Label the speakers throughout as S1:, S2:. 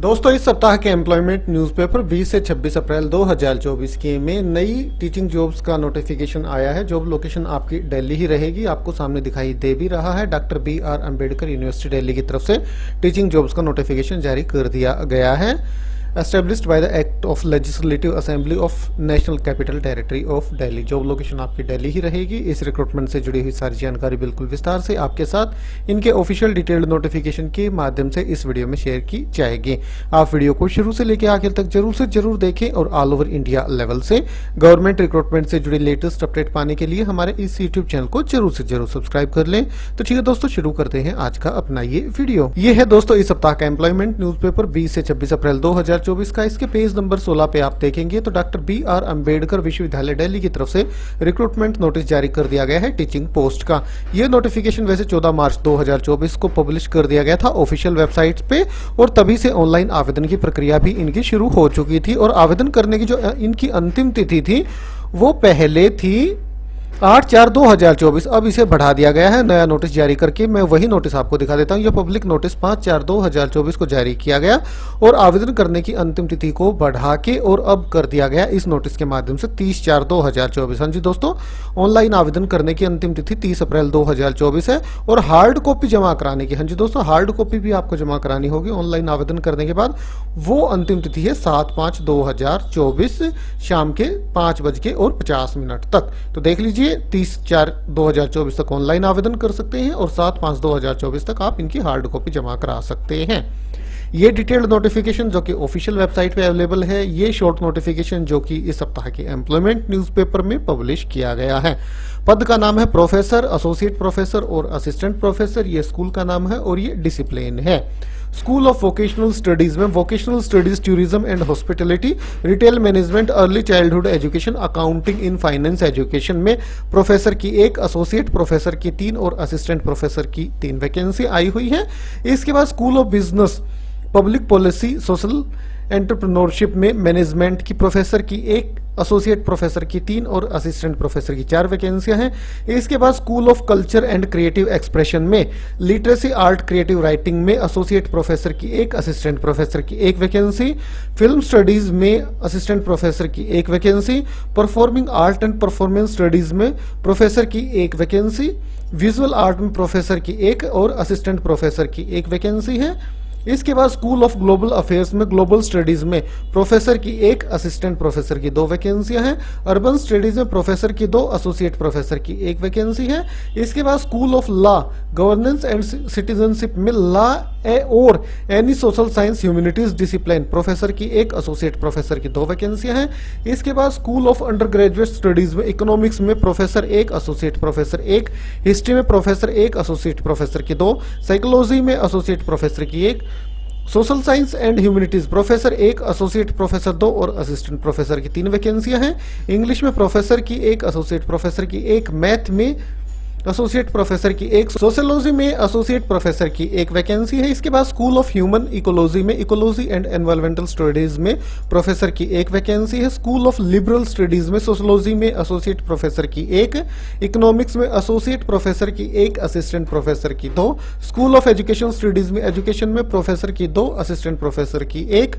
S1: दोस्तों, इस सप्ताह के एम्प्लॉयमेंट न्यूज़पेपर 20 से 26 अप्रैल 2024 के में नई टीचिंग जॉब्स का नोटिफिकेशन आया है। जॉब लोकेशन आपकी दिल्ली ही रहेगी, आपको सामने दिखाई दे भी रहा है। Doctor BR Ambedkar university Delhi की तरफ से टीचिंग जॉब्स का नोटिफिकेशन जारी कर दिया गया है। Established by the act of legislative assembly of national capital territory of Delhi. Job location आपकी दिल्ली ही रहेगी। इस रिक्रूटमेंट से जुड़ी हुई सारी जानकारी बिल्कुल विस्तार से आपके साथ इनके ऑफिशियल डिटेल्ड नोटिफिकेशन के माध्यम से इस वीडियो में शेयर की जाएगी। आप वीडियो को शुरू से लेकर आखिर तक जरूर से जरूर देखें और ऑल ओवर इंडिया लेवल से गवर्नमेंट रिक्रूटमेंट से जुड़ी लेटेस्ट अपडेट पाने के लिए हमारे इस यूट्यूब चैनल को जरूर से जरूर सब्सक्राइब कर लें। तो ठीक है दोस्तों, शुरू करते हैं आज का अपना ये वीडियो। ये है दोस्तों इस सप्ताह का एम्प्लॉयमेंट न्यूज़पेपर 20 से 26 अप्रैल 2024 का। इसके पेज नंबर 16 पे आप देखेंगे तो डॉक्टर BR अम्बेडकर विश्वविद्यालय दिल्ली की तरफ से रिक्रूटमेंट नोटिस जारी कर दिया गया है टीचिंग पोस्ट का। यह नोटिफिकेशन वैसे 14 मार्च 2024 को पब्लिश कर दिया गया था ऑफिशियल वेबसाइट पे, और तभी से ऑनलाइन आवेदन की प्रक्रिया भी इनकी शुरू हो चुकी थी। और आवेदन करने की जो इनकी अंतिम तिथि थी वो पहले थी 8/4/2024। अब इसे बढ़ा दिया गया है नया नोटिस जारी करके। मैं वही नोटिस आपको दिखा देता हूं। यह पब्लिक नोटिस 5/4/2024 को जारी किया गया और आवेदन करने की अंतिम तिथि को बढ़ा के और अब कर दिया गया इस नोटिस के माध्यम से 30/4/2024। हाँ जी दोस्तों, ऑनलाइन आवेदन करने की अंतिम तिथि 30 अप्रैल 2024 है और हार्ड कॉपी जमा कराने की, हाँ जी दोस्तों, हार्ड कॉपी भी आपको जमा करानी होगी ऑनलाइन आवेदन करने के बाद। वो अंतिम तिथि है 7/5/2024 शाम के 5:50 तक। तो देख लीजिए 30/4/2024 तक ऑनलाइन आवेदन कर सकते हैं और 7/5/2024 तक आप इनकी हार्ड कॉपी जमा करा सकते हैं। ये डिटेल्ड नोटिफिकेशन जो कि ऑफिशियल वेबसाइट पे अवेलेबल है। ये शॉर्ट नोटिफिकेशन जो कि इस सप्ताह के एम्प्लॉयमेंट न्यूज़पेपर में पब्लिश किया गया है। पद का नाम है प्रोफेसर, एसोसिएट प्रोफेसर और असिस्टेंट प्रोफेसर। ये स्कूल का नाम है और ये डिसिप्लिन है। स्कूल ऑफ वोकेशनल स्टडीज में vocational studies, tourism and hospitality, retail management, early childhood education, accounting in finance education में प्रोफेसर की 1, एसोसिएट प्रोफेसर की 3 और असिस्टेंट प्रोफेसर की 3 वैकेंसी आई हुई है। इसके बाद school of business, public policy, social entrepreneurship में मैनेजमेंट की प्रोफेसर की 1, एसोसिएट प्रोफेसर की 3 और असिस्टेंट प्रोफेसर की 4 वैकेंसियां हैं। इसके बाद school of culture and creative expression में लिटरेसी, आर्ट, क्रिएटिव राइटिंग में एसोसिएट प्रोफेसर की 1, असिस्टेंट प्रोफेसर की 1 वैकेंसी। फिल्म स्टडीज में असिस्टेंट प्रोफेसर की 1 vacancy. Performing art and performance studies में प्रोफेसर की 1 वैकेंसी। विजुअल आर्ट में प्रोफेसर की 1 और असिस्टेंट प्रोफेसर की 1 वैकेंसी है। इसके बाद स्कूल ऑफ ग्लोबल अफेयर्स में ग्लोबल स्टडीज में प्रोफेसर की 1, असिस्टेंट प्रोफेसर की 2 वैकेंसियां हैं। अर्बन स्टडीज में प्रोफेसर की 2, एसोसिएट प्रोफेसर की 1 वैकेंसी है। इसके बाद school of law, governance and citizenship में लॉ और any social science humanities discipline, professor की 1, एसोसिएट प्रोफेसर की 2 वैकेंसियां हैं। इसके बाद school of under graduate studies में इकोनॉमिक्स में प्रोफेसर 1, एसोसिएट प्रोफेसर 1, हिस्ट्री में प्रोफेसर 1, एसोसिएट प्रोफेसर की 2, साइकोलॉजी में एसोसिएट प्रोफेसर की 1, social science and humanities professor 1, associate professor 2 और असिस्टेंट प्रोफेसर की 3 वैकेंसियां हैं। इंग्लिश में प्रोफेसर की 1, एसोसिएट प्रोफेसर की 1, मैथ में एसोसिएट प्रोफेसर की 1, सोशियोलॉजी में एसोसिएट प्रोफेसर की 1 वैकेंसी है। इसके बाद स्कूल ऑफ ह्यूमन इकोलॉजी में इकोलॉजी एंड एनवायरमेंटल स्टडीज में प्रोफेसर की 1 वैकेंसी है। स्कूल ऑफ लिबरल स्टडीज में सोशियोलॉजी में एसोसिएट प्रोफेसर की 1, इकोनॉमिक्स में एसोसिएट प्रोफेसर की 1, असिस्टेंट प्रोफेसर की 2, स्कूल ऑफ एजुकेशन स्टडीज में एजुकेशन में प्रोफेसर की 2, असिस्टेंट प्रोफेसर की 1,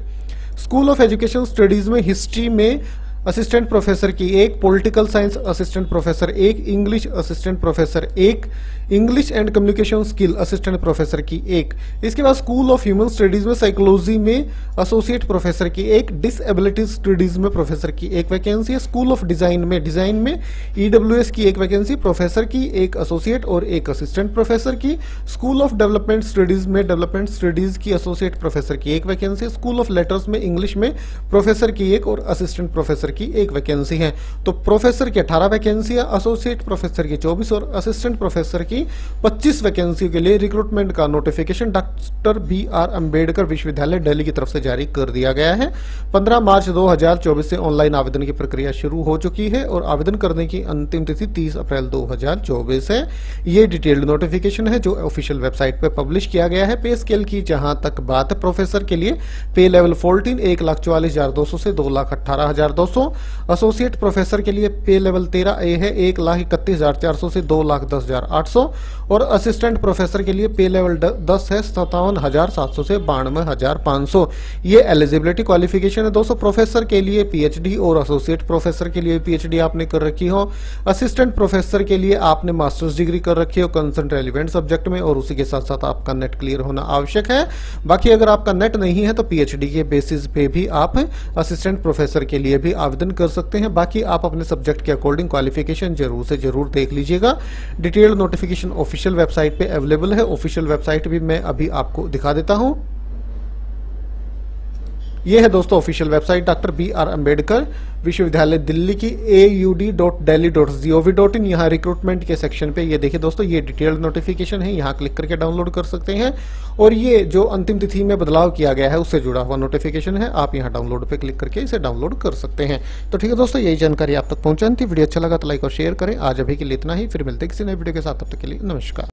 S1: स्कूल ऑफ एजुकेशन स्टडीज में हिस्ट्री में असिस्टेंट प्रोफेसर की 1, political science assistant professor 1, English assistant professor 1, English and communication skill assistant professor की 1। इसके बाद स्कूल ऑफ ह्यूमन स्टडीज में साइकोलॉजी में एसोसिएट प्रोफेसर की 1, डिसएबिलिटी स्टडीज में प्रोफेसर की 1 वैकेंसी है। स्कूल ऑफ डिजाइन में EWS की 1 वैकेंसी, प्रोफेसर की 1, एसोसिएट और 1 असिस्टेंट प्रोफेसर की। स्कूल ऑफ डेवलपमेंट स्टडीज में डेवलपमेंट स्टडीज की एसोसिएट प्रोफेसर की 1 वैकेंसी। स्कूल ऑफ लेटर्स में इंग्लिश में प्रोफेसर की 1 और असिस्टेंट प्रोफेसर की 1 वैकेंसी है। तो प्रोफेसर की 18 वैकेंसियां, एसोसिएट प्रोफेसर की 24 और असिस्टेंट प्रोफेसर की 25 वैकेंसियों के लिए रिक्रूटमेंट का नोटिफिकेशन डॉक्टर BR अम्बेडकर विश्वविद्यालय दिल्ली की तरफ से जारी कर दिया गया है। 15 मार्च 2024 से ऑनलाइन आवेदन की प्रक्रिया शुरू हो चुकी है और आवेदन करने की अंतिम तिथि 30 अप्रैल 2024 है। ये डिटेल्ड नोटिफिकेशन है जो ऑफिशियल वेबसाइट पर पब्लिश किया गया है। पे स्केल की जहां तक बात है, प्रोफेसर के लिए पे लेवल 14 1,44,200 से 2,18,200 800। एसोसिएट प्रोफेसर के लिए पे लेवल 13A है 1,31,400 से 2,10,800 और असिस्टेंट प्रोफेसर के लिए पे लेवल 10 है 57,700 से 92,500। ये एलिजिबिलिटी क्वालिफिकेशन है दोस्तों। प्रोफेसर के लिए पीएचडी और एसोसिएट प्रोफेसर के लिए पीएचडी आपने कर रखी हो, असिस्टेंट प्रोफेसर के लिए आपने मास्टर्स डिग्री कर रखी हो कंसर्न रेलिवेंट सब्जेक्ट में, और उसी के साथ साथ आपका नेट क्लियर होना आवश्यक है। बाकी अगर आपका नेट नहीं है तो पीएचडी के बेसिस पे भी आप असिस्टेंट प्रोफेसर के लिए भी आवेदन कर सकते हैं। बाकी आप अपने सब्जेक्ट के अकॉर्डिंग क्वालिफिकेशन जरूर से जरूर देख लीजिएगा। डिटेल्ड नोटिफिकेशन ऑफिशियल वेबसाइट पे अवेलेबल है। ऑफिशियल वेबसाइट भी मैं अभी आपको दिखा देता हूं। ये है दोस्तों official website doctor BR Ambedkar विश्वविद्यालय दिल्ली की aud.delhi.gov.in। यहाँ रिक्रूटमेंट के सेक्शन पे ये देखिए दोस्तों, ये डिटेल्ड नोटिफिकेशन है, यहाँ क्लिक करके डाउनलोड कर सकते हैं। और ये जो अंतिम तिथि में बदलाव किया गया है उससे जुड़ा हुआ नोटिफिकेशन है, आप यहाँ डाउनलोड पे क्लिक करके इसे डाउनलोड कर सकते हैं। तो ठीक है दोस्तों, यही जानकारी आप तक पहुंचानी थी। वीडियो अच्छा लगा तो लाइक और शेयर करें। आज अभी के लिए इतना ही, फिर मिलते हैं किसी नए वीडियो के साथ, तब तक के लिए नमस्कार।